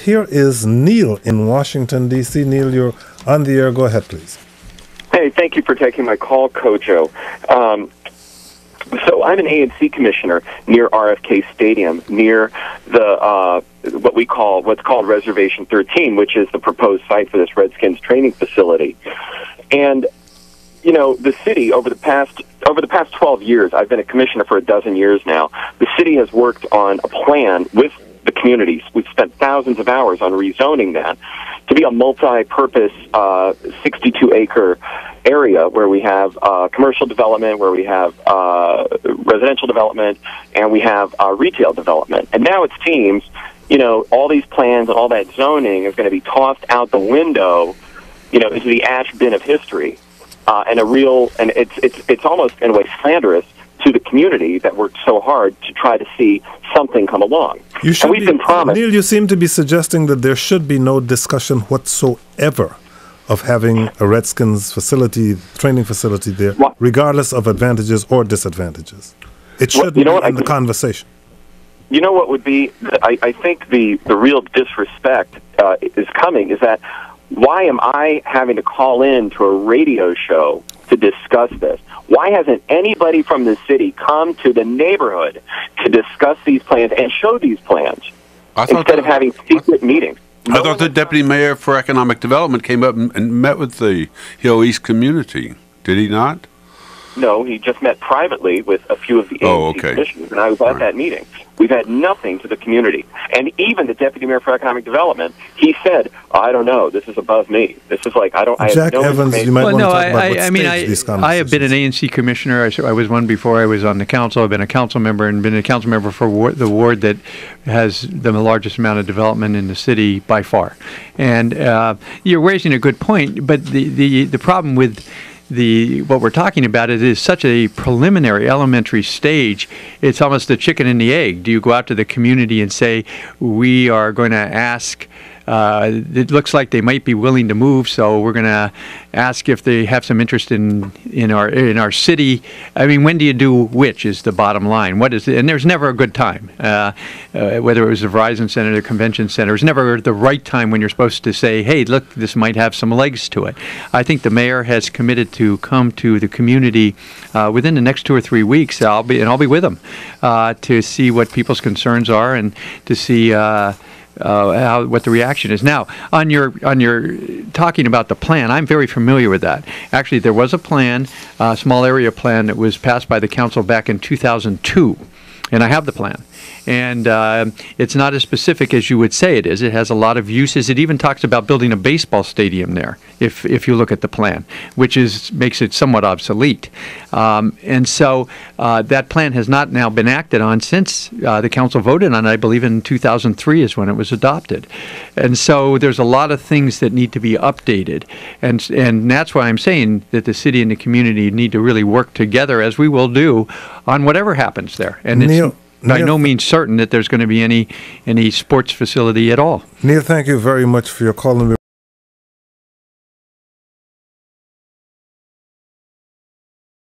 here is Neil in Washington, D.C. Neil, you're on the air. Go ahead, please. Hey, thank you for taking my call, Kojo. So I'm an A&C commissioner near RFK Stadium, near the what's called Reservation 13, which is the proposed site for this Redskins training facility. And you know, the city over the past 12 years, I've been a commissioner for a dozen years now. The city has worked on a plan with the communities. We've spent thousands of hours on rezoning that to be a multi-purpose 62-acre area where we have commercial development, where we have residential development, and we have retail development. And now it seems, you know, all these plans and all that zoning is going to be tossed out the window, you know, into the ash bin of history. And it's almost in a way slanderous to the community that worked so hard to try to see something come along. And we've been promised. Neil, you seem to be suggesting that there should be no discussion whatsoever of having a Redskins facility, training facility there, regardless of advantages or disadvantages. It should be in the conversation. You know what would be, I think the real disrespect is coming is that why am I having to call in to a radio show to discuss this? Why hasn't anybody from the city come to the neighborhood to discuss these plans and show these plans instead of having secret meetings? I thought the deputy mayor for economic development came up and met with the Hill East community. Did he not? No, he just met privately with a few of the agency commissioners, and I was at that meeting. We've had nothing to the community. And even the deputy mayor for economic development, he said, I don't know, this is above me. This is like, I have no Evans, you might want to talk about what stage these conversations. I have been an A&C commissioner. I was one before I was on the council. I've been a council member and been a council member for the ward that has the largest amount of development in the city by far. And you're raising a good point, but the problem with what we're talking about is such a preliminary, elementary stage. It's almost the chicken and the egg. Do you go out to the community and say, we are going to ask, it looks like they might be willing to move, so we're going to ask if they have some interest in our city. I mean, when do you do which is the bottom line? What is it? And there's never a good time. Whether it was the Verizon Center, the Convention Center, it's never the right time when you're supposed to say, hey, look, this might have some legs to it. I think the mayor has committed to come to the community within the next 2 or 3 weeks. I'll be with them to see what people's concerns are and to see what the reaction is. Now, on your talking about the plan, I'm very familiar with that. Actually, there was a plan, a small area plan that was passed by the council back in 2002, and I have the plan. And it's not as specific as you would say it is. It has a lot of uses. It even talks about building a baseball stadium there, if you look at the plan, which makes it somewhat obsolete. And so that plan has not now been acted on since the council voted on it. I believe in 2003 is when it was adopted. And so there's a lot of things that need to be updated. And that's why I'm saying that the city and the community need to really work together, as we will do, on whatever happens there. And it's by no means certain that there's going to be any sports facility at all. Neil, thank you very much for your call.